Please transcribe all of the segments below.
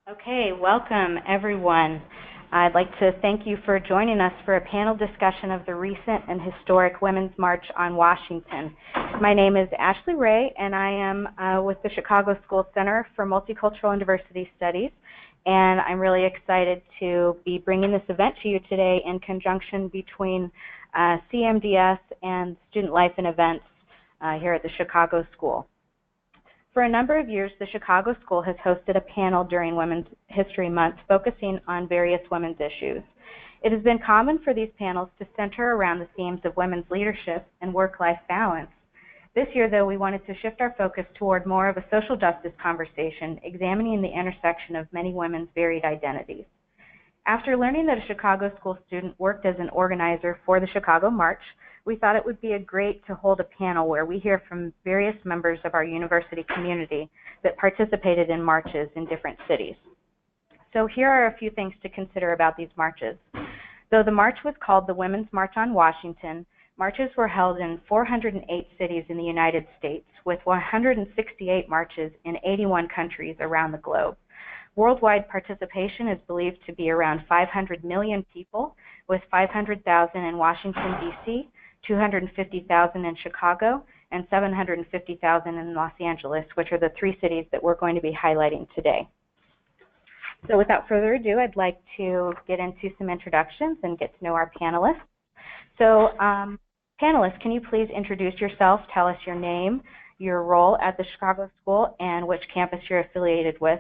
Okay, welcome everyone. I'd like to thank you for joining us for a panel discussion of the recent and historic Women's March on Washington. My name is Ashley Ray, and I am with the Chicago School Center for Multicultural and Diversity Studies, and I'm really excited to be bringing this event to you today in conjunction between CMDS and Student Life and Events here at the Chicago School. For a number of years, the Chicago School has hosted a panel during Women's History Month focusing on various women's issues. It has been common for these panels to center around the themes of women's leadership and work-life balance. This year, though, we wanted to shift our focus toward more of a social justice conversation, examining the intersection of many women's varied identities. After learning that a Chicago School student worked as an organizer for the Chicago March, we thought it would be great to hold a panel where we hear from various members of our university community that participated in marches in different cities. So here are a few things to consider about these marches. Though the march was called the Women's March on Washington, marches were held in 408 cities in the United States, with 168 marches in 81 countries around the globe. Worldwide participation is believed to be around 500 million people, with 500,000 in Washington, D.C., 250,000 in Chicago, and 750,000 in Los Angeles, which are the three cities that we're going to be highlighting today. So without further ado, I'd like to get into some introductions and get to know our panelists. So panelists, can you please introduce yourself, tell us your name, your role at the Chicago School, and which campus you're affiliated with,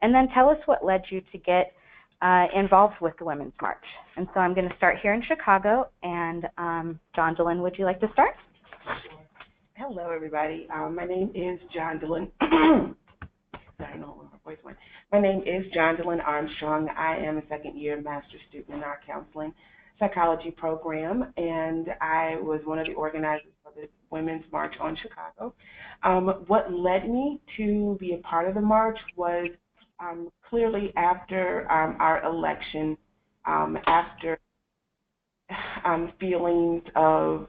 and then tell us what led you to get involved with the Women's March. And so I'm going to start here in Chicago, and Johndalyn, would you like to start? Hello, everybody. My name is Johndalyn. Sorry, no, my voice went. My name is Johndalyn Armstrong. I am a second-year master's student in our counseling psychology program, and I was one of the organizers for the Women's March on Chicago. What led me to be a part of the march was clearly after our election, after feelings of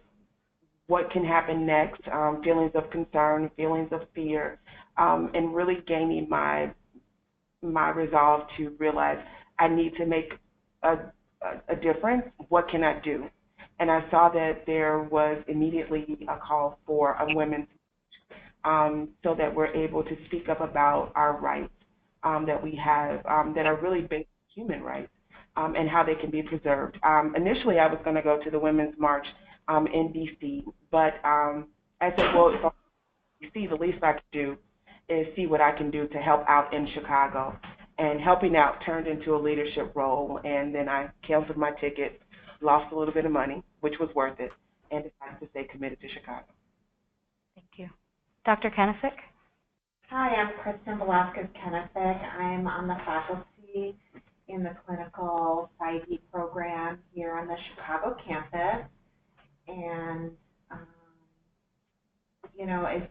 what can happen next, feelings of concern, feelings of fear, and really gaining my resolve to realize I need to make a difference. What can I do? And I saw that there was immediately a call for a women's so that we're able to speak up about our rights that we have that are really basic human rights and how they can be preserved. Initially, I was going to go to the Women's March in D.C., but I said, well, if I'm in D.C., the least I can do is see what I can do to help out in Chicago. And helping out turned into a leadership role, and then I canceled my ticket, lost a little bit of money, which was worth it, and decided to stay committed to Chicago. Thank you. Dr. Kenefick? Hi, I'm Kristen Kenefick. I'm on the faculty in the clinical PsyD program here on the Chicago campus. And, you know, as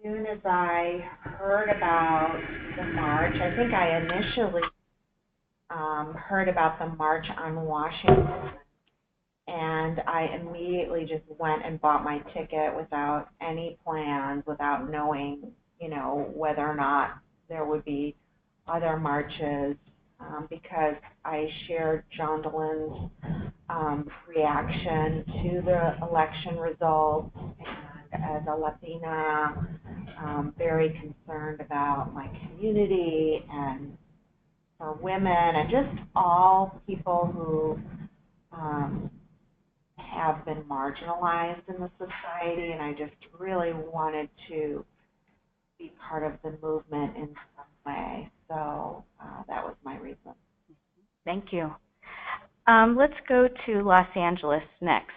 soon as I heard about the march, I think I initially heard about the March on Washington, and I immediately just went and bought my ticket without any plans, without knowing, you know, whether or not there would be other marches, because I shared Johndalyn's reaction to the election results, and as a Latina, very concerned about my community and for women and just all people who have been marginalized in the society, and I just really wanted to be part of the movement in some way. So that was my reason. Thank you. Let's go to Los Angeles next.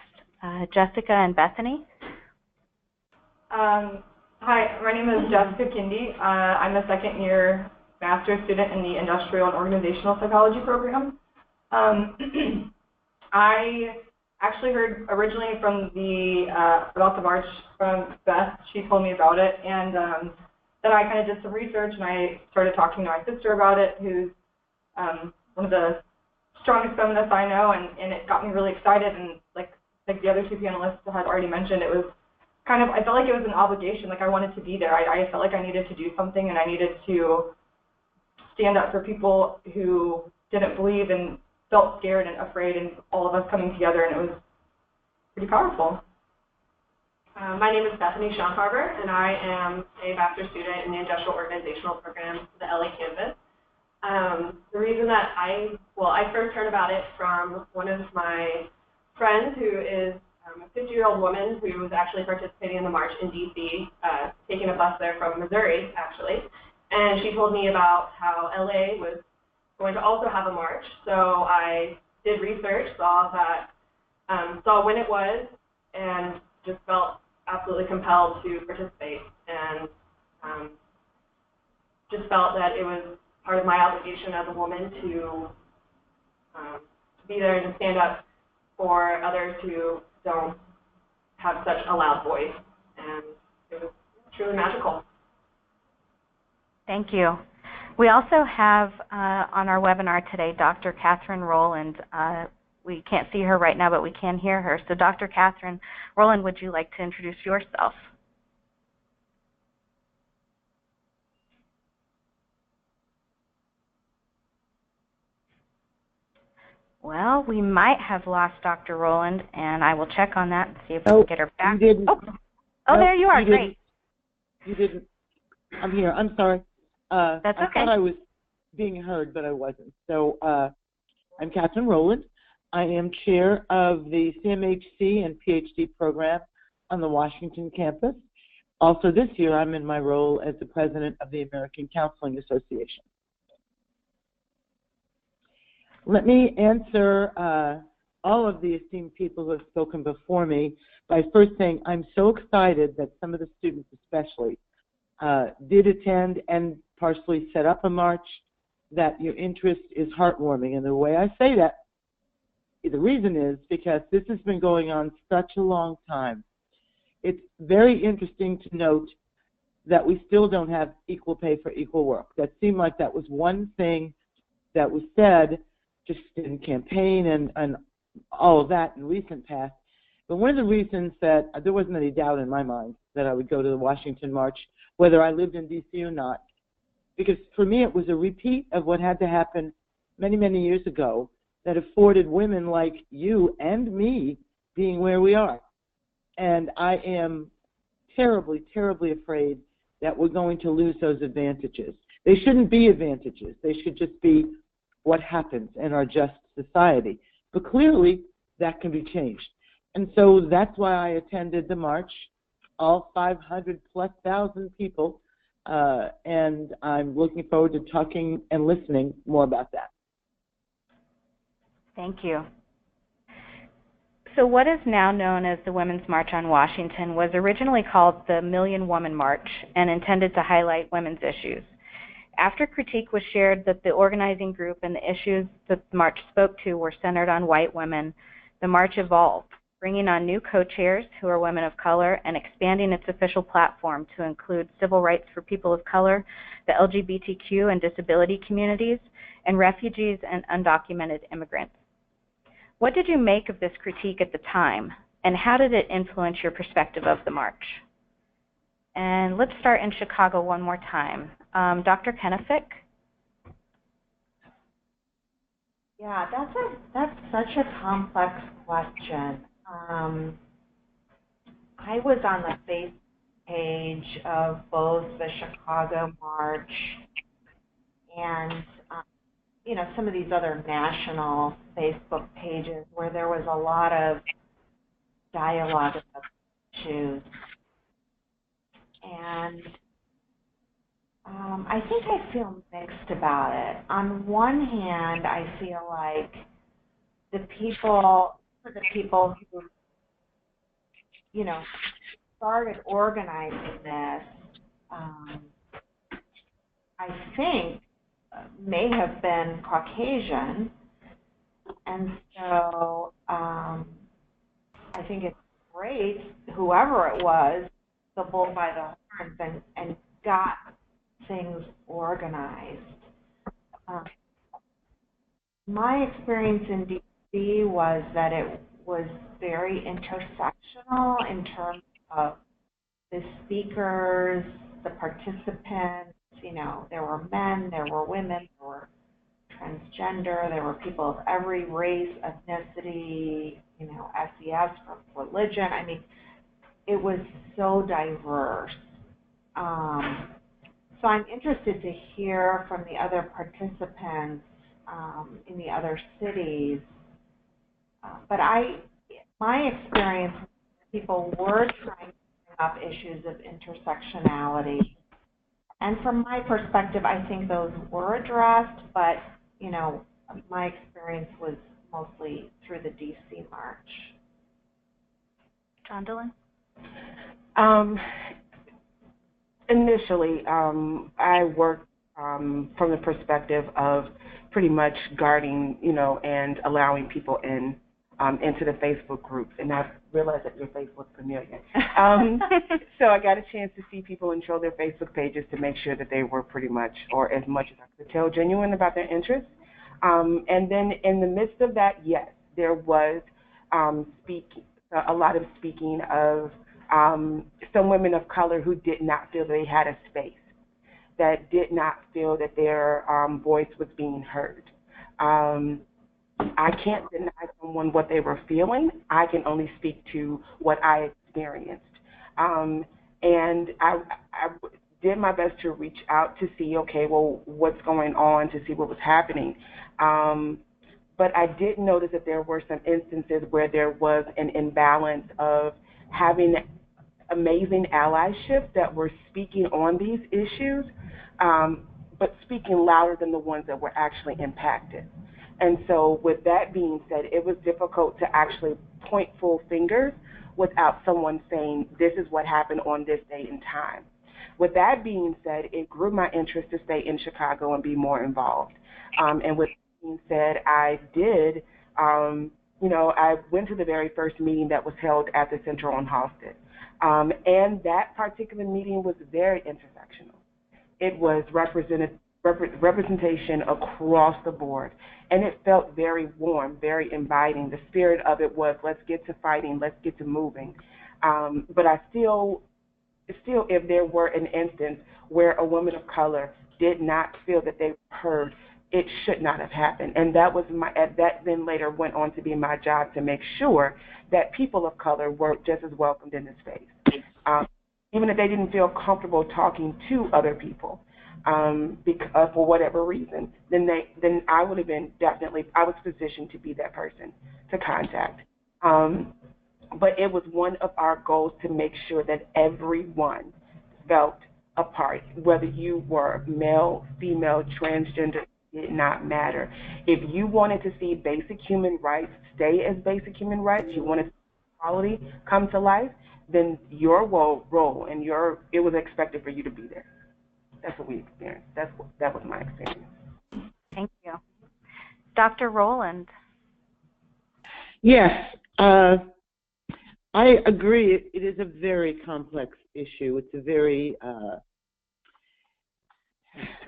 Jessica and Bethany. Hi, my name is Jessica Kinde. I'm a second-year master's student in the Industrial and Organizational Psychology program. I actually heard originally from about the march from Beth. She told me about it, and then I kind of did some research, and I started talking to my sister about it, who's one of the strongest feminists I know, and it got me really excited. And like the other two panelists had already mentioned, it was kind of, I felt like it was an obligation, like I wanted to be there. I felt like I needed to do something, and I needed to stand up for people who didn't believe and felt scared and afraid, and all of us coming together, and it was pretty powerful. My name is Bethany Schanfarber, and I am a master's student in the Industrial Organizational Program for the LA campus. The reason that I first heard about it from one of my friends who is a 50-year-old woman who was actually participating in the march in D.C., taking a bus there from Missouri, actually. And she told me about how LA was going to also have a march. So I did research, saw when it was, and just felt absolutely compelled to participate, and just felt that it was part of my obligation as a woman to be there and stand up for others who don't have such a loud voice, and it was truly magical. Thank you. We also have on our webinar today Dr. Catherine Roland. We can't see her right now, but we can hear her. So Dr. Catherine Roland, would you like to introduce yourself? Well, we might have lost Dr. Roland, and I will check on that and see if we can get her back. You didn't. Oh, No, there you are. Great. You didn't. I'm here. I'm sorry. That's okay. I thought I was being heard, but I wasn't. So I'm Catherine Roland. I am chair of the CMHC and PhD program on the Washington campus. Also this year, I'm in my role as the president of the American Counseling Association. Let me answer all of the esteemed people who have spoken before me by first saying I'm so excited that some of the students especially did attend and partially set up a march, that your interest is heartwarming. And the way I say that, the reason is because this has been going on such a long time. It's very interesting to note that we still don't have equal pay for equal work. That seemed like that was one thing that was said just in campaign and all of that in recent past. But one of the reasons that there wasn't any doubt in my mind that I would go to the Washington March, whether I lived in D.C. or not, because for me it was a repeat of what had to happen many, many years ago that afforded women like you and me being where we are. And I am terribly, terribly afraid that we're going to lose those advantages. They shouldn't be advantages. They should just be what happens in our just society. But clearly, that can be changed. And so that's why I attended the march, all 500,000+ people, and I'm looking forward to talking and listening more about that. Thank you. So what is now known as the Women's March on Washington was originally called the Million Woman March and intended to highlight women's issues. After critique was shared that the organizing group and the issues that the march spoke to were centered on white women, the march evolved, bringing on new co-chairs who are women of color and expanding its official platform to include civil rights for people of color, the LGBTQ and disability communities, and refugees and undocumented immigrants. What did you make of this critique at the time, and how did it influence your perspective of the march? And let's start in Chicago one more time. Dr. Kenefick? Yeah, that's such a complex question. I was on the Facebook page of both the Chicago March and some of these other national Facebook pages where there was a lot of dialogue about issues. And I think I feel mixed about it. On one hand, I feel like the people who, started organizing this, I think may have been Caucasian, and so I think it's great, whoever it was, the bull by the horns and got things organized. My experience in D.C. was that it was very intersectional in terms of the speakers, the participants, You know, there were men, there were women, there were transgender, there were people of every race, ethnicity, you know, SES, from religion. I mean, it was so diverse. So I'm interested to hear from the other participants in the other cities. But my experience, people were trying to bring up issues of intersectionality. And from my perspective, I think those were addressed, but, you know, my experience was mostly through the DC March. Johndalyn? Initially, I worked from the perspective of pretty much guarding, you know, and allowing people in into the Facebook groups, and I realized that your face looked familiar. So I got a chance to see people intro their Facebook pages to make sure that they were pretty much, or as much as I could tell, genuine about their interests. And then in the midst of that, yes, there was a lot of speaking of some women of color who did not feel they had a space, that did not feel that their voice was being heard. I can't deny someone what they were feeling. I can only speak to what I experienced. And I did my best to reach out to see, okay, well, what's going on, to see what was happening. But I did notice that there were some instances where there was an imbalance of having amazing allyship that were speaking on these issues, but speaking louder than the ones that were actually impacted. And so with that being said, it was difficult to actually point full fingers without someone saying, this is what happened on this date and time. With that being said, it grew my interest to stay in Chicago and be more involved. And with that being said, I did, I went to the very first meeting that was held at the Central on Halsted. And that particular meeting was very intersectional. It was representation across the board, and it felt very warm, very inviting. The spirit of it was, let's get to fighting, let's get to moving. But I still, if there were an instance where a woman of color did not feel that they were heard, it should not have happened. And that then later went on to be my job to make sure that people of color were just as welcomed in the space. Even if they didn't feel comfortable talking to other people, because for whatever reason, then I would have been I was positioned to be that person to contact. But it was one of our goals to make sure that everyone felt a part, whether you were male, female, transgender, it did not matter. If you wanted to see basic human rights stay as basic human rights, you wanted to see equality come to life, then your role and it was expected for you to be there. That's what we experienced. That was my experience. Thank you. Dr. Roland. Yes, I agree. It is a very complex issue. It's a very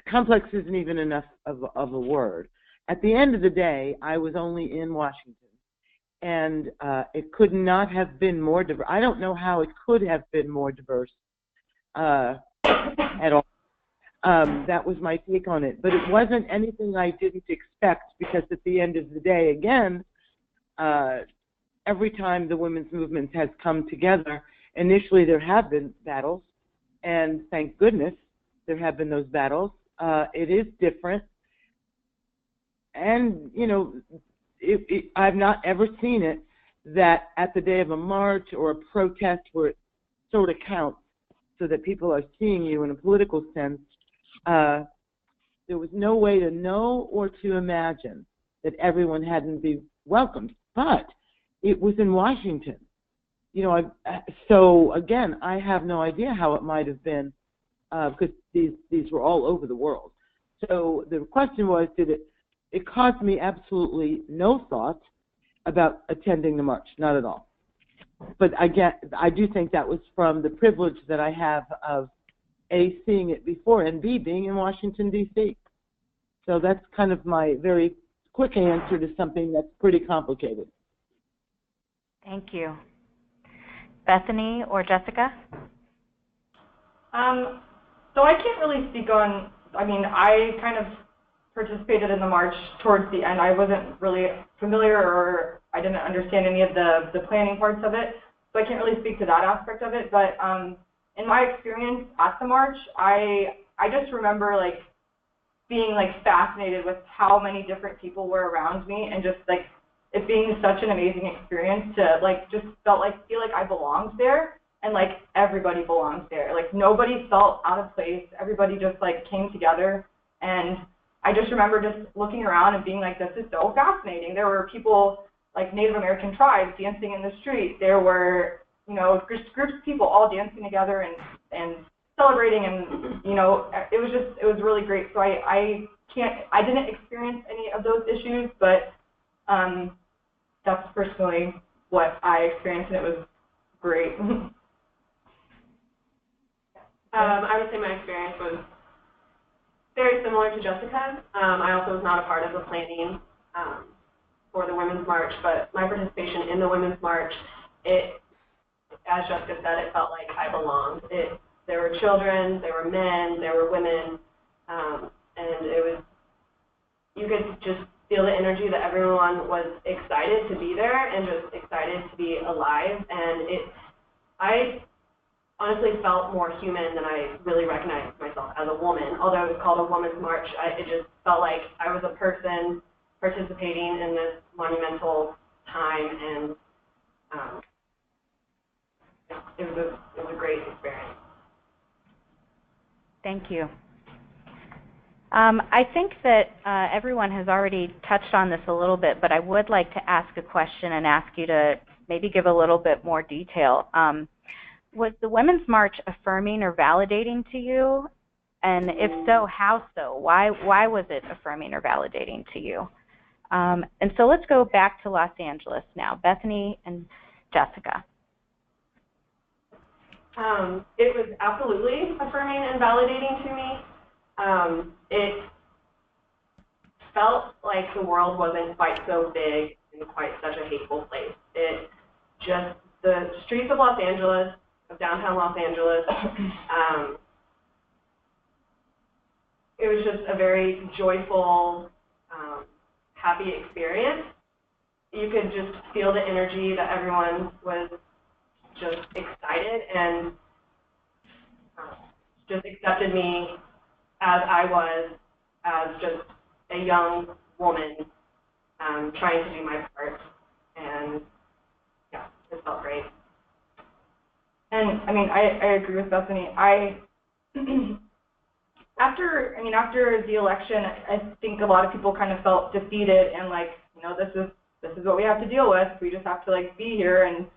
complex isn't even enough of a word. At the end of the day, I was only in Washington, and it could not have been more diverse. I don't know how it could have been more diverse at all. That was my take on it. But it wasn't anything I didn't expect, because at the end of the day, again, every time the women's movement has come together, initially there have been battles, and thank goodness there have been those battles. It is different. And, I've not ever seen it that at the day of a march or a protest where it sort of counts so that people are seeing you in a political sense, there was no way to know or to imagine that everyone hadn't been welcomed. But it was in Washington. So again, I have no idea how it might have been, because these were all over the world. So the question was, it caused me absolutely no thought about attending the march, not at all. But again, I do think that was from the privilege that I have of A, seeing it before, and B, being in Washington, D.C. So that's kind of my very quick answer to something that's pretty complicated. Thank you. Bethany or Jessica? So I can't really speak on, I mean, I kind of participated in the march towards the end. I wasn't really familiar, or I didn't understand any of the planning parts of it, so I can't really speak to that aspect of it. But in my experience at the march, I just remember like being like fascinated with how many different people were around me, and just like it being such an amazing experience to like just feel like I belonged there, and like everybody belongs there. Like nobody felt out of place. Everybody just like came together, and I just remember just looking around and being like, this is so fascinating. There were people like Native American tribes dancing in the street. There were, you know, groups of people all dancing together and celebrating, and you know, it was really great. So I didn't experience any of those issues, but that's personally what I experienced, and it was great. I would say my experience was very similar to Jessica's. I also was not a part of the planning for the Women's March, but my participation in the Women's March, as Jessica said, it felt like I belonged. There were children, there were men, there were women, and it was, you could just feel the energy that everyone was excited to be there and just excited to be alive, and I honestly felt more human than I really recognized myself as a woman. Although it was called a Women's March, it just felt like I was a person participating in this monumental time, and it was a great experience. Thank you. I think that everyone has already touched on this a little bit, but I would like to ask a question and ask you to maybe give a little bit more detail. Was the Women's March affirming or validating to you? And if so, how so? Why was it affirming or validating to you? And so let's go back to Los Angeles now. Bethany and Jessica. It was absolutely affirming and validating to me. It felt like the world wasn't quite so big and quite such a hateful place. The streets of Los Angeles, of downtown Los Angeles, it was just a very joyful, happy experience. You could just feel the energy that everyone was just excited and just accepted me as I was, as just a young woman trying to do my part. And yeah, it felt great. And I mean, I agree with Bethany. After the election, I think a lot of people kind of felt defeated and like, you know, this is what we have to deal with. We just have to like be here and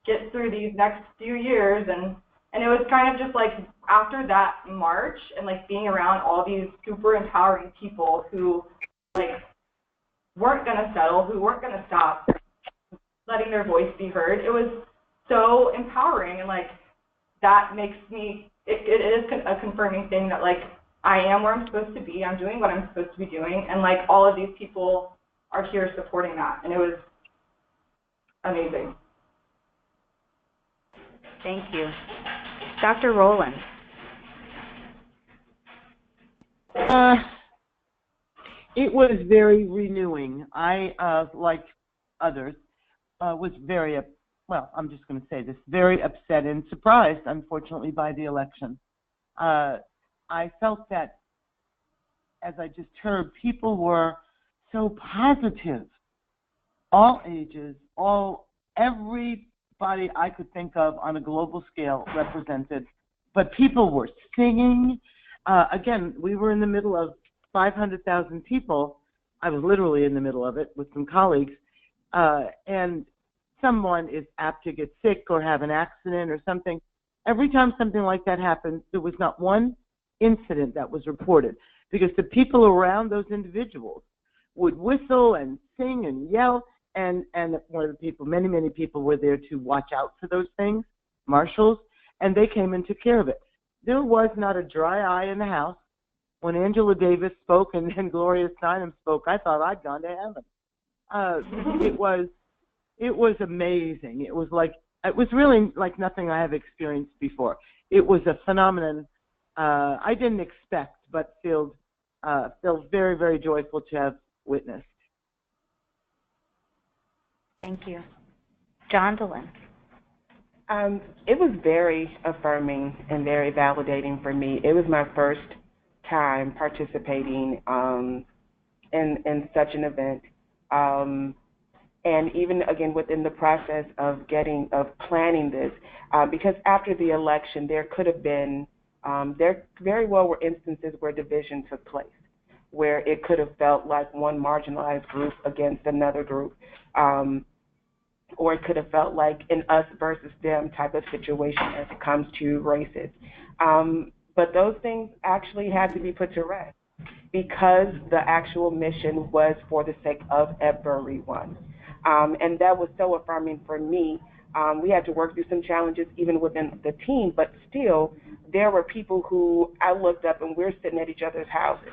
get through these next few years. And it was kind of just like after that march and like being around all these super empowering people who like weren't gonna settle, who weren't gonna stop letting their voice be heard. It was so empowering, and like that makes me, it is a confirming thing that like I am where I'm supposed to be, I'm doing what I'm supposed to be doing, and like all of these people are here supporting that, and it was amazing. Thank you. Dr. Roland. It was very renewing. I, like others, was very I'm just going to say this, very upset and surprised, unfortunately, by the election. I felt that, as I just heard, people were so positive, all ages, everybody I could think of on a global scale represented, but people were singing. Again, we were in the middle of 500,000 people. I was literally in the middle of it with some colleagues, and someone is apt to get sick or have an accident or something. Every time something like that happened, there was not one incident that was reported, because the people around those individuals would whistle and sing and yell, and one of the people, many people were there to watch out for those things, marshals, and they came and took care of it. There was not a dry eye in the house. When Angela Davis spoke and then Gloria Steinem spoke, I thought I'd gone to heaven. It was amazing. It was really like nothing I have experienced before. It was a phenomenon I didn't expect, but feel very, very joyful to have witnessed. Thank you. Johndalyn. It was very affirming and very validating for me. It was my first time participating in such an event. And even again within the process of planning this, because after the election there could have been, there very well were instances where division took place, where it could have felt like one marginalized group against another group, or it could have felt like an us versus them type of situation as it comes to races. But those things actually had to be put to rest because the actual mission was for the sake of everyone. And that was so affirming for me. We had to work through some challenges even within the team, but still there were people who I looked up and we're sitting at each other's houses.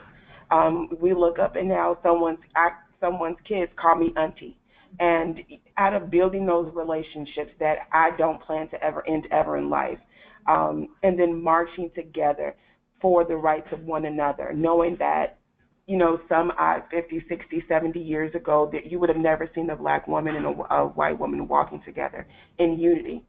We look up and now someone's kids call me auntie. And out of building those relationships that I don't plan to end ever in life, and then marching together for the rights of one another, knowing that, you know, some 50, 60, 70 years ago that you would have never seen a black woman and a white woman walking together in unity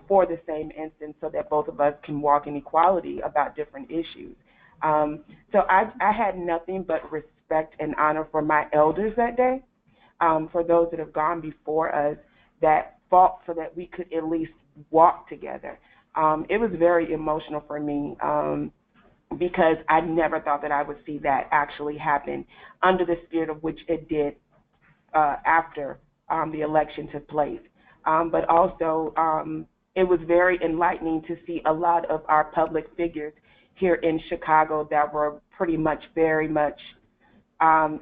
for the same instance so that both of us can walk in equality about different issues. So I had nothing but respect and honor for my elders that day, for those that have gone before us that fought so that we could at least walk together. It was very emotional for me. Because I never thought that I would see that actually happen under the spirit of which it did after the election took place. But also, it was very enlightening to see a lot of our public figures here in Chicago that were pretty much very much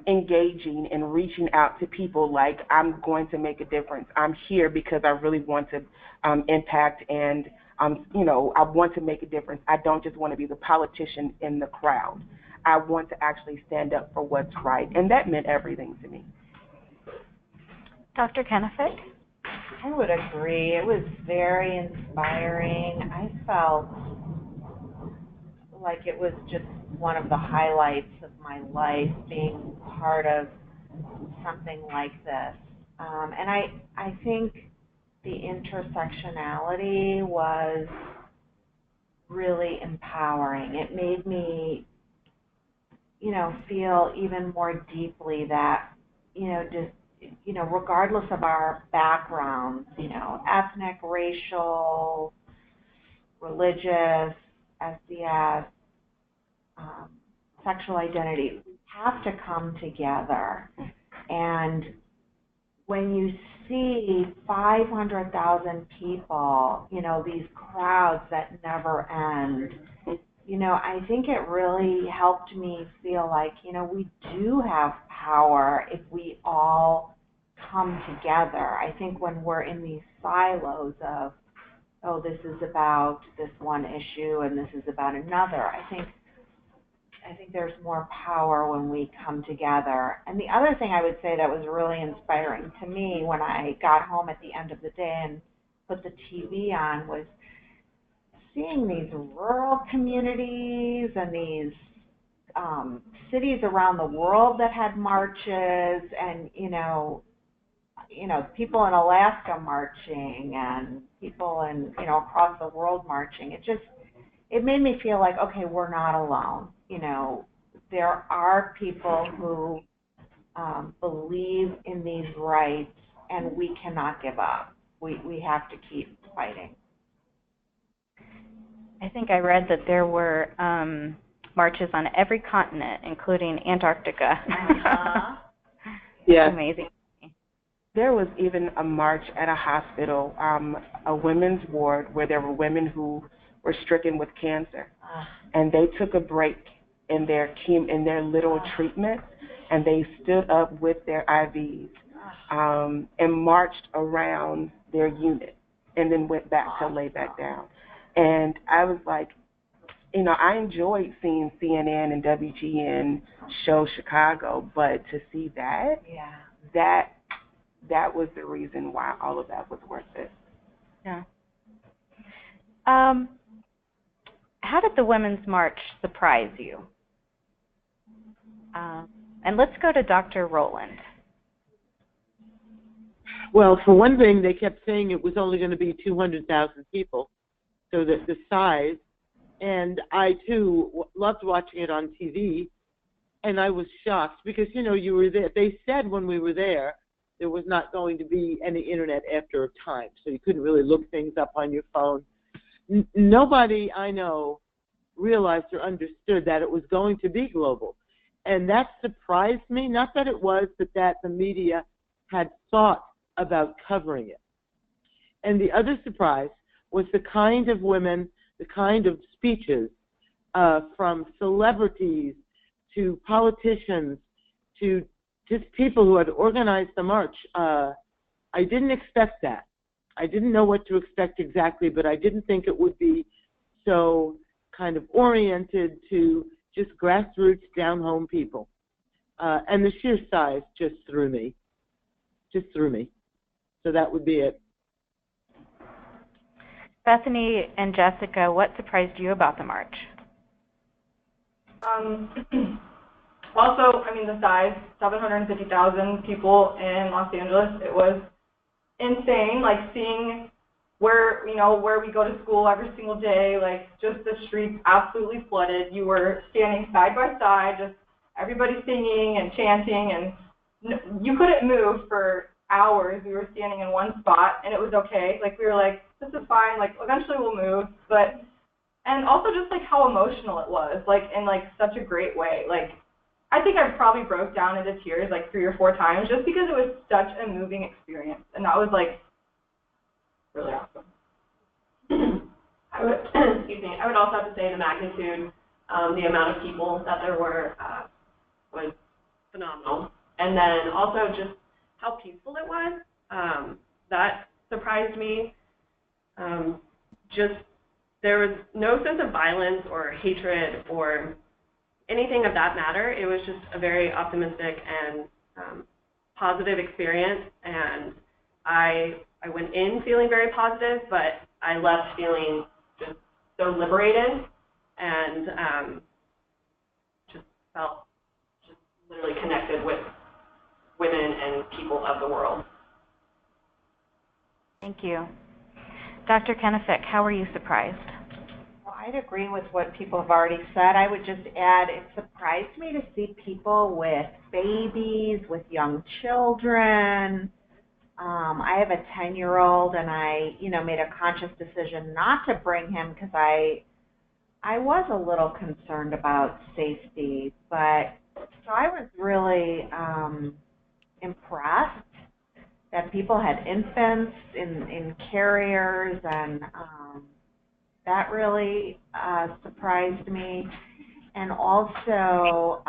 engaging and reaching out to people like, I'm going to make a difference. I'm here because I really want to impact and you know, I want to make a difference. I don't just want to be the politician in the crowd. I want to actually stand up for what's right, and that meant everything to me. Dr. Kenefick? I would agree. It was very inspiring. I felt like it was just one of the highlights of my life, being part of something like this. And I think the intersectionality was really empowering. It made me, you know, feel even more deeply that, you know, just, you know, regardless of our backgrounds, you know, ethnic, racial, religious, SCS, sexual identity, we have to come together. And when you see 500,000 people, you know, these crowds that never end, you know, I think it really helped me feel like, you know, we do have power if we all come together. I think when we're in these silos of, oh, this is about this one issue and this is about another, I think there's more power when we come together. And the other thing I would say that was really inspiring to me when I got home at the end of the day and put the TV on was seeing these rural communities and these cities around the world that had marches, and you know, people in Alaska marching and people in, you know, across the world marching. It made me feel like, okay, we're not alone. You know, there are people who believe in these rights, and we cannot give up. We have to keep fighting. I think I read that there were marches on every continent, including Antarctica. Yeah. Amazing. There was even a march at a hospital, a women's ward, where there were women who were stricken with cancer, and they took a break in their little treatment, and they stood up with their IVs and marched around their unit, and then went back to lay back down. And I was like, you know, I enjoyed seeing CNN and WGN show Chicago, but to see that, that was the reason why all of that was worth it. Yeah. how did the Women's March surprise you? And let's go to Dr. Roland. Well, for one thing, they kept saying it was only going to be 200,000 people, so that the size, and I, too, loved watching it on TV, and I was shocked because, you know, you were there. They said when we were there was not going to be any internet after a time, so you couldn't really look things up on your phone. Nobody I know realized or understood that it was going to be global, and that surprised me, not that it was, but that the media had thought about covering it. And the other surprise was the kind of women, the kind of speeches from celebrities to politicians to just people who had organized the march. I didn't expect that. I didn't know what to expect exactly, but I didn't think it would be so kind of oriented to just grassroots, down-home people. And the sheer size just threw me. So that would be it. Bethany and Jessica, what surprised you about the march? Also, I mean, the size, 750,000 people in Los Angeles, it was insane, like seeing where we go to school every single day, like just the streets absolutely flooded. You were standing side by side, just everybody singing and chanting, and you couldn't move for hours. We were standing in one spot, and it was okay. Like, we were like, this is fine, like, eventually we'll move, but, and also just, like, how emotional it was, like, in, like, such a great way. Like, I think I probably broke down into tears, like, 3 or 4 times, just because it was such a moving experience, and that was, like, really awesome. I would also have to say the magnitude, the amount of people that there were was phenomenal. And then also just how peaceful it was, that surprised me. Just there was no sense of violence or hatred or anything of that matter. It was just a very optimistic and positive experience, and I went in feeling very positive, but I left feeling just so liberated and just felt just literally connected with women and people of the world. Thank you. Dr. Kenefick, how were you surprised? Well, I'd agree with what people have already said. I would just add, it surprised me to see people with babies, with young children. I have a 10-year-old, and I, made a conscious decision not to bring him because I was a little concerned about safety. But so I was really impressed that people had infants in carriers, and that really surprised me. And also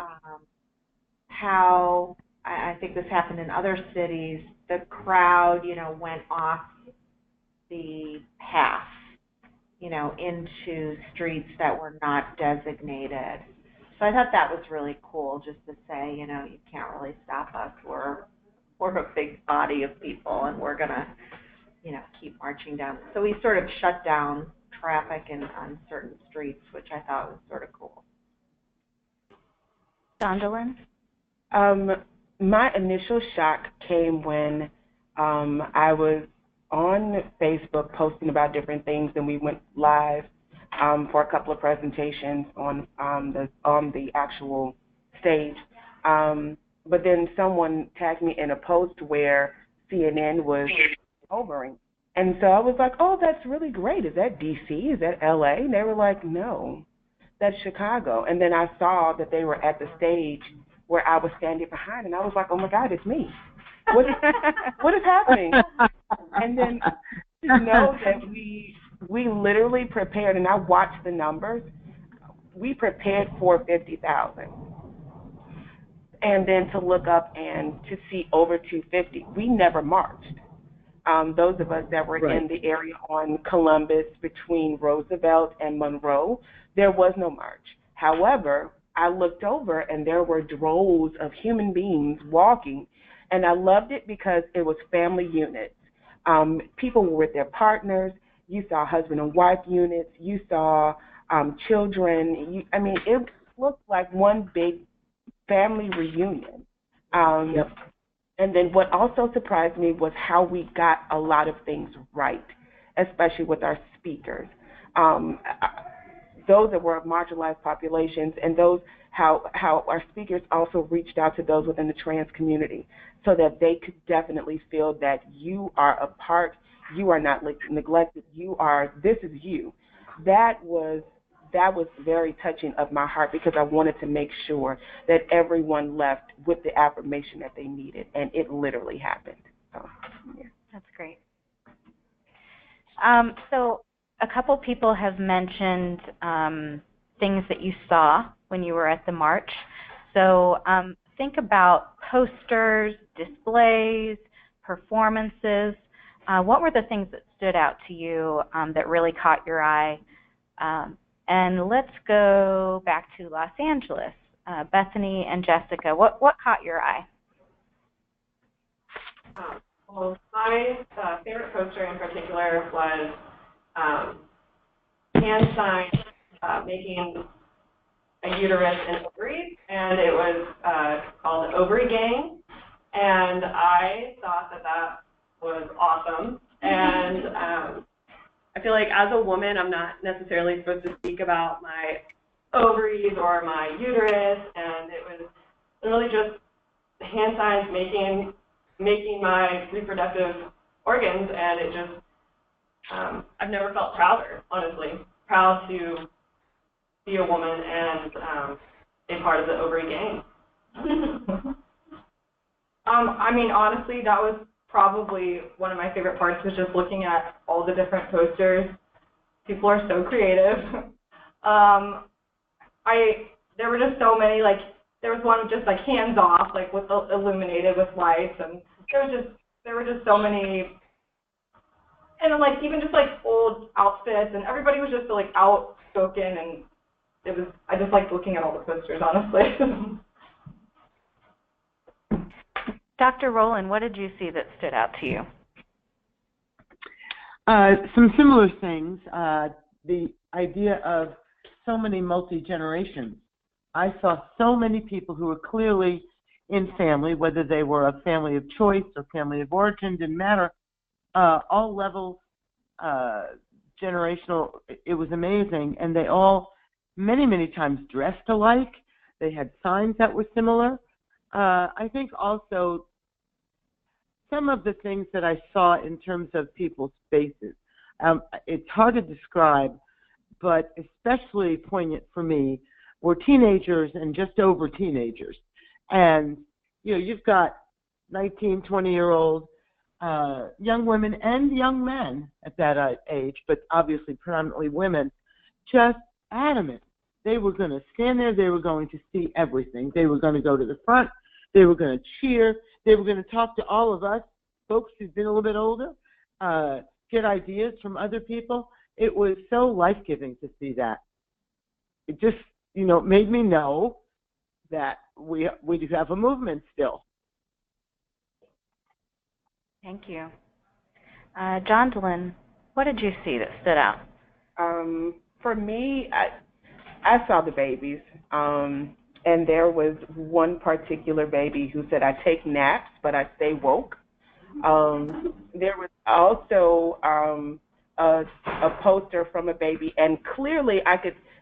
how, I think this happened in other cities, the crowd, went off the path, into streets that were not designated. So I thought that was really cool, just to say, you can't really stop us. We're a big body of people, and we're gonna, keep marching down. So we sort of shut down traffic on certain streets, which I thought was sort of cool. Johndalyn? My initial shock came when I was on Facebook posting about different things, and we went live for a couple of presentations on the actual stage. But then someone tagged me in a post where CNN was covering. And so I was like, oh, that's really great. Is that D.C.? Is that L.A.? And they were like, no, that's Chicago. And then I saw that they were at the stage where I was standing behind, and I was like, oh, my God, it's me. What is happening? And then to know that we literally prepared, and I watched the numbers, we prepared for 50,000. And then to look up and to see over 250, we never marched. Those of us that were in the area on Columbus between Roosevelt and Monroe, there was no march. However, I looked over and there were droves of human beings walking, and I loved it because it was family units. People were with their partners. You saw husband and wife units. You saw children. It looked like one big family reunion. Yep. And then what also surprised me was how we got a lot of things right, especially with our speakers. Those that were of marginalized populations, and how our speakers also reached out to those within the trans community so that they could definitely feel that you are a part, you are not neglected, this is you. That was very touching of my heart, because I wanted to make sure that everyone left with the affirmation that they needed, and it literally happened. So, yeah. That's great. So a couple people have mentioned things that you saw when you were at the march. So think about posters, displays, performances. What were the things that stood out to you that really caught your eye? And let's go back to Los Angeles. Bethany and Jessica, what caught your eye? Well, my favorite poster in particular was hand signs making a uterus and ovaries, and it was called Ovary Gang, and I thought that was awesome. And I feel like as a woman, I'm not necessarily supposed to speak about my ovaries or my uterus, and it was really just hand signs making my reproductive organs, and it just, I've never felt prouder, honestly, proud to be a woman and a part of the Ovary Gang. Honestly, that was probably one of my favorite parts, was just looking at all the different posters. People are so creative. There were just so many, there was one just hands off, with illuminated with lights, and there were just so many, and even just old outfits, and everybody was just so outspoken, and I just liked looking at all the posters, honestly. Dr. Roland, what did you see that stood out to you? Some similar things. The idea of so many multi-generations. I saw so many people who were clearly in family, whether they were a family of choice or family of origin, didn't matter. All levels, generational. It was amazing. And they all, many, many times, dressed alike. They had signs that were similar. I think also some of the things that I saw in terms of people's faces, it's hard to describe, but especially poignant for me were teenagers and just over teenagers. And, you've got 19, 20-year-old young women and young men at that age, but obviously predominantly women, just adamant. They were going to stand there. They were going to see everything. They were going to go to the front. They were going to cheer. They were going to talk to all of us, folks who've been a little bit older, get ideas from other people. It was so life-giving to see that. It just, made me know that we do have a movement still. Thank you. Johndalyn, what did you see that stood out? For me, I saw the babies. And there was one particular baby who said, "I take naps, but I stay woke." There was also a poster from a baby, and clearly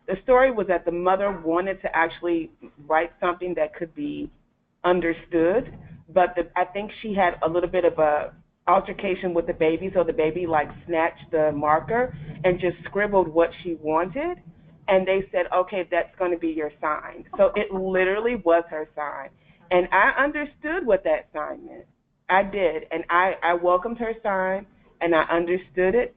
the story was that the mother wanted to actually write something that could be understood, but I think she had a little bit of a altercation with the baby, so the baby snatched the marker and just scribbled what she wanted. And they said, okay, that's going to be your sign. So it literally was her sign. And I understood what that sign meant. I did. And I welcomed her sign, and I understood it.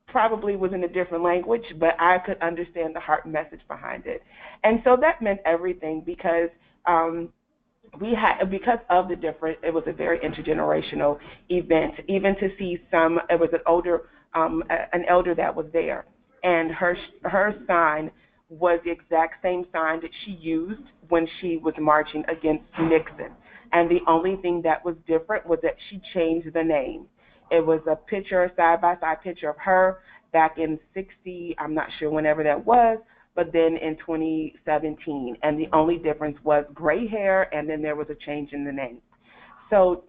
Probably was in a different language, but I could understand the heart message behind it. And so that meant everything, because because of the different, it was a very intergenerational event. Even to see it was an elder that was there. And her sign was the exact same sign that she used when she was marching against Nixon. And the only thing that was different was that she changed the name. It was a side-by-side picture of her back in '60, I'm not sure whenever that was, but then in 2017. And the only difference was gray hair, and then there was a change in the name. So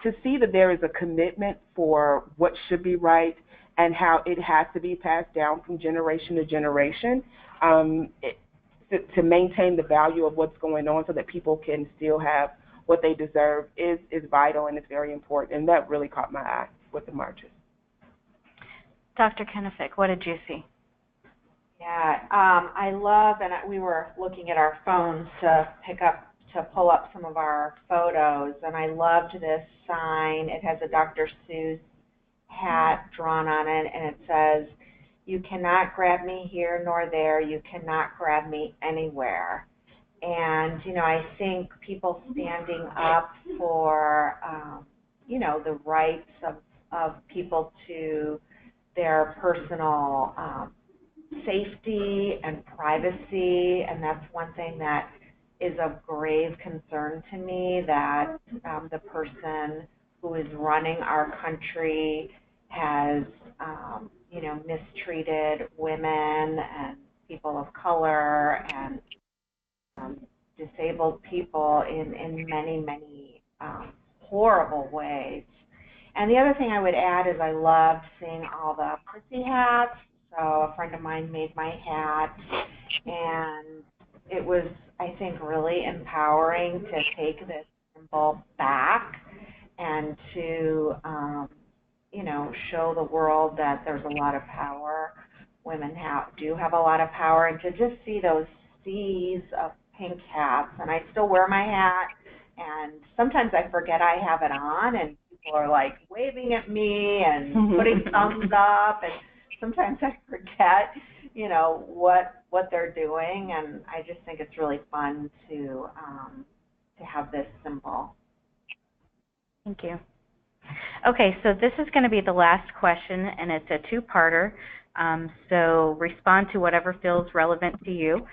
to see that there is a commitment for what should be right and how it has to be passed down from generation to generation, to maintain the value of what's going on so that people can still have what they deserve is vital, and it's very important. And that really caught my eye with the marches. Dr. Kenefick, what did you see? Yeah, I love, and we were looking at our phones to pull up some of our photos, and I loved this sign. It has a Dr. Seuss hat drawn on it, and it says, "You cannot grab me here nor there. You cannot grab me anywhere." And, you know, I think people standing up for, you know, the rights of people to their personal safety and privacy, and that's one thing that is of grave concern to me, that the person who is running our country has, you know, mistreated women and people of color and disabled people in many, many horrible ways. And the other thing I would add is I loved seeing all the prissy hats. So a friend of mine made my hat, and it was, I think, really empowering to take this symbol back and to, you know, show the world that there's a lot of power. Women do have a lot of power, and to just see those seas of pink hats. And I still wear my hat, and sometimes I forget I have it on, and people are like waving at me and putting thumbs up, and sometimes I forget, you know, what they're doing, and I just think it's really fun to have this symbol. Thank you. Okay, so this is going to be the last question, and it's a two-parter. So respond to whatever feels relevant to you.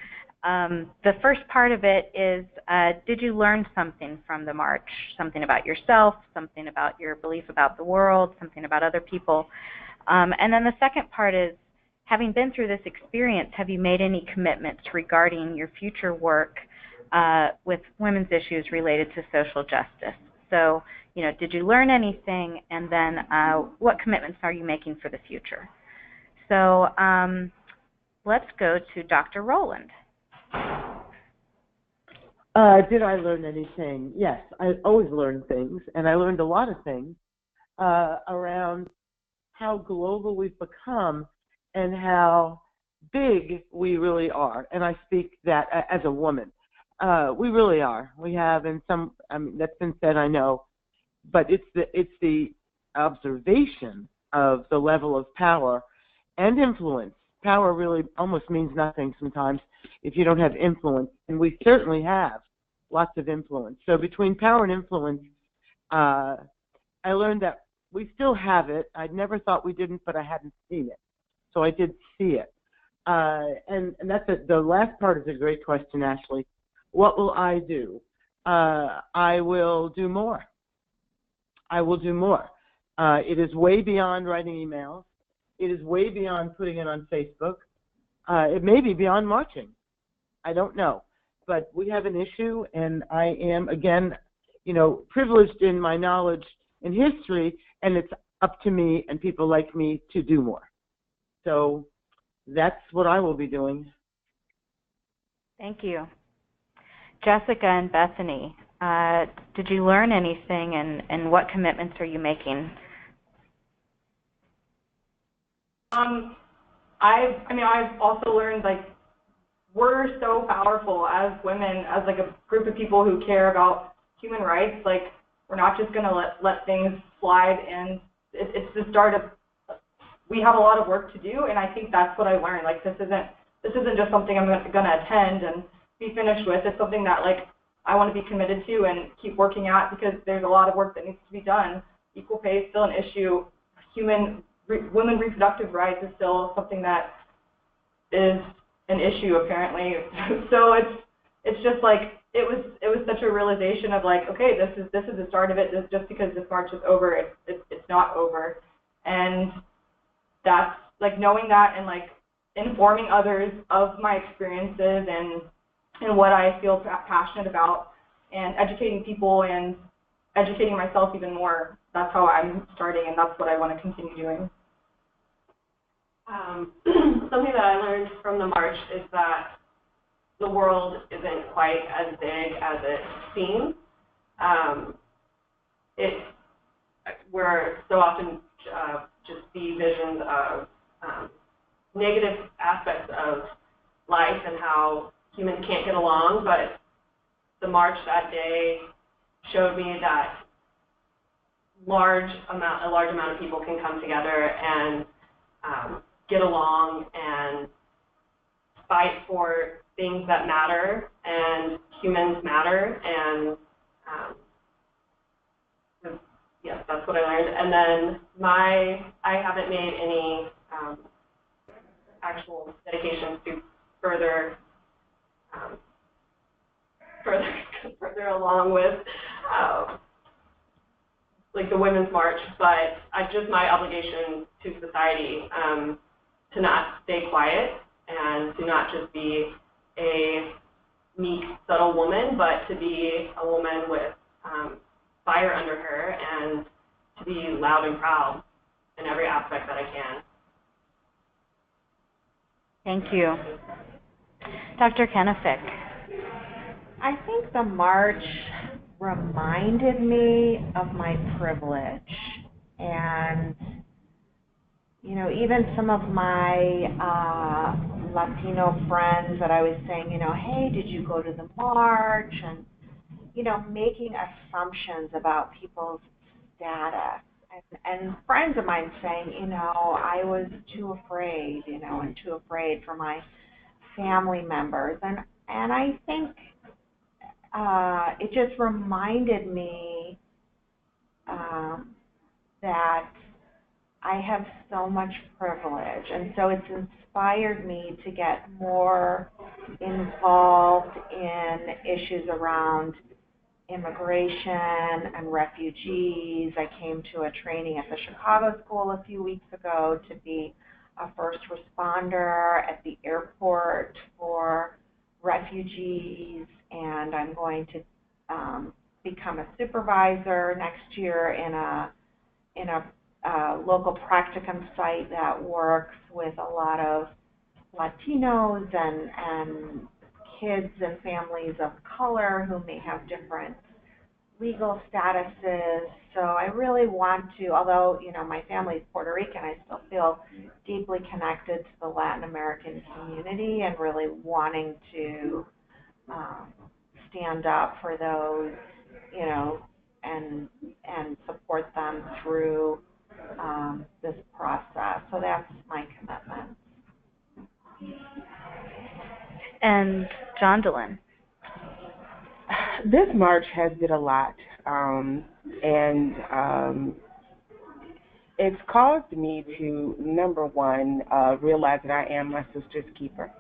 The first part of it is, did you learn something from the march? Something about yourself, something about your belief about the world, something about other people? And then the second part is, having been through this experience, have you made any commitments regarding your future work with women's issues related to social justice? So, you know, did you learn anything? And then what commitments are you making for the future? So let's go to Dr. Roland. Did I learn anything? Yes, I always learn things, and I learned a lot of things around how global we've become and how big we really are. And I speak that as a woman. We really are. We have, in some, I mean, that's been said, I know, but it's the observation of the level of power and influence. Power really almost means nothing sometimes if you don't have influence, and we certainly have lots of influence. So between power and influence, I learned that we still have it. I'd never thought we didn't, but I hadn't seen it. So I did see it. And that's it. The last part is a great question, Ashley. What will I do? I will do more. I will do more. It is way beyond writing emails. It is way beyond putting it on Facebook. It may be beyond marching. I don't know. But we have an issue, and I am, again, you know, privileged in my knowledge in history, and it's up to me and people like me to do more. So that's what I will be doing. Thank you. Jessica and Bethany, did you learn anything, and what commitments are you making? I've also learned, like, we're so powerful as women, as like a group of people who care about human rights. Like, we're not just going to let things slide, and it's the start of, we have a lot of work to do, and I think that's what I learned. Like, this isn't just something I'm going to attend and be finished with. It's something that, like, I want to be committed to and keep working at, because there's a lot of work that needs to be done. Equal pay is still an issue. Women reproductive rights is still something that is an issue, apparently. So it's just like, it was such a realization of, like, okay, this is the start of it. Just because this march is over, it's not over, and that's like knowing that and like informing others of my experiences and what I feel passionate about, and educating people and educating myself even more. That's how I'm starting, and that's what I want to continue doing. Something that I learned from the march is that the world isn't quite as big as it seems. We're so often just see visions of negative aspects of life and how humans can't get along, but the march that day showed me that a large amount of people can come together and get along and fight for things that matter, and humans matter, and yes, that's what I learned. And then I haven't made any actual dedications to further along with like the Women's March, but just my obligation to society to not stay quiet and to not just be a meek, subtle woman, but to be a woman with fire under her and to be loud and proud in every aspect that I can. Thank you. Dr. Kenefick. I think the march reminded me of my privilege, and you know, even some of my Latino friends that I was saying, you know, hey, did you go to the march? And you know, making assumptions about people's status, and friends of mine saying, you know, I was too afraid, you know, and too afraid for my family members, and I think it just reminded me that I have so much privilege, and so it's inspired me to get more involved in issues around immigration and refugees. I came to a training at the Chicago School a few weeks ago to be a first responder at the airport for refugees, and I'm going to become a supervisor next year in a local practicum site that works with a lot of Latinos and kids and families of color who may have different legal statuses. So I really want to, although, you know, my family is Puerto Rican, I still feel deeply connected to the Latin American community and really wanting to stand up for those, you know, and support them through this process. So that's my commitment. And Johndalyn. This march has did a lot, it's caused me to, number one, realize that I am my sister's keeper.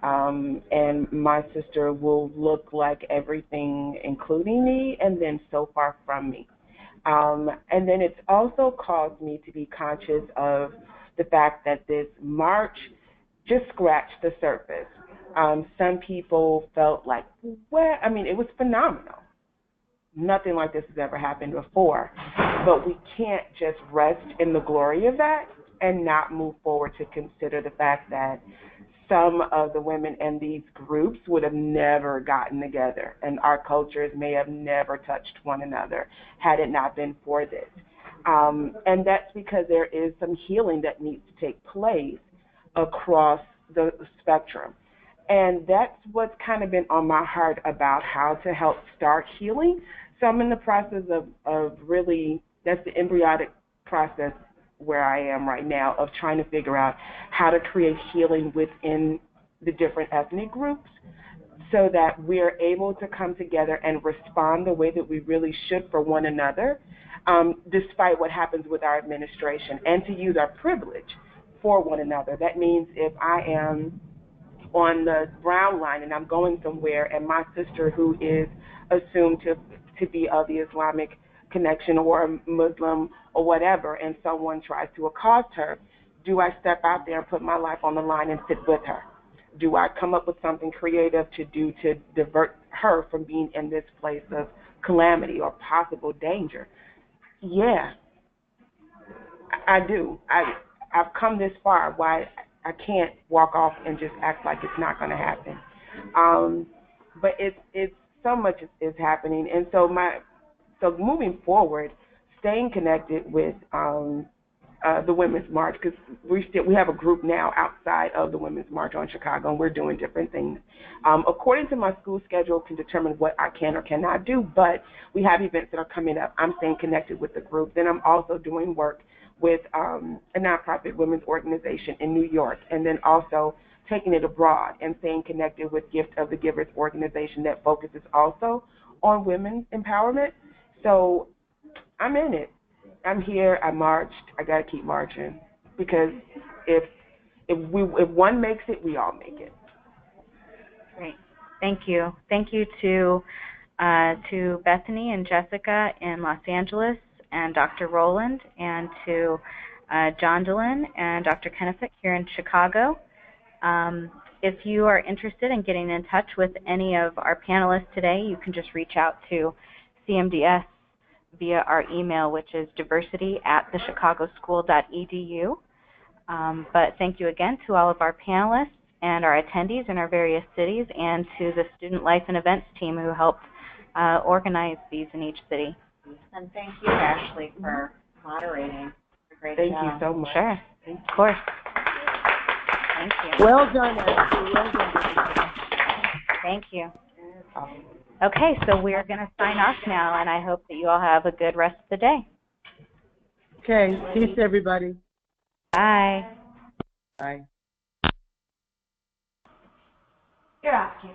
And my sister will look like everything, including me, and then so far from me. And then it's also caused me to be conscious of the fact that this march just scratched the surface. Some people felt like, well, I mean, it was phenomenal. Nothing like this has ever happened before. But we can't just rest in the glory of that and not move forward to consider the fact that some of the women in these groups would have never gotten together, and our cultures may have never touched one another had it not been for this. And that's because there is some healing that needs to take place across the spectrum. And that's what's kind of been on my heart about how to help start healing. So I'm in the process of really, that's the embryonic process where I am right now, of trying to figure out how to create healing within the different ethnic groups so that we're able to come together and respond the way that we really should for one another, despite what happens with our administration, and to use our privilege for one another. That means if I am on the brown line and I'm going somewhere and my sister, who is assumed to be of the Islamic connection or Muslim or whatever, and someone tries to accost her, do I step out there and put my life on the line and sit with her? Do I come up with something creative to do to divert her from being in this place of calamity or possible danger? Yeah, I do. I've come this far. Why I can't walk off and just act like it's not going to happen. But it's so much is happening, and so moving forward, staying connected with the Women's March, because we have a group now outside of the Women's March on Chicago, and we're doing different things. According to my school schedule, can determine what I can or cannot do, but we have events that are coming up. I'm staying connected with the group. Then I'm also doing work with a nonprofit women's organization in New York, and then also taking it abroad and staying connected with Gift of the Givers organization that focuses also on women's empowerment. So I'm in it. I'm here. I marched. I got to keep marching, because if one makes it, we all make it. Great. Thank you. Thank you to Bethany and Jessica in Los Angeles, and Dr. Roland, and to Johndalyn and Dr. Kenefick here in Chicago. If you are interested in getting in touch with any of our panelists today, you can just reach out to CMDS via our email, which is diversity@thechicagoschool.edu. But thank you again to all of our panelists and our attendees in our various cities, and to the Student Life and Events team who helped organize these in each city. And thank you, Ashley, for moderating. Great Thank job. you so much. Sure, of course. Thank you. Well done, Ashley. Well done. Thank you. Okay, so we're going to sign off now, and I hope that you all have a good rest of the day. Okay, peace, everybody. Bye. Bye. You're asking.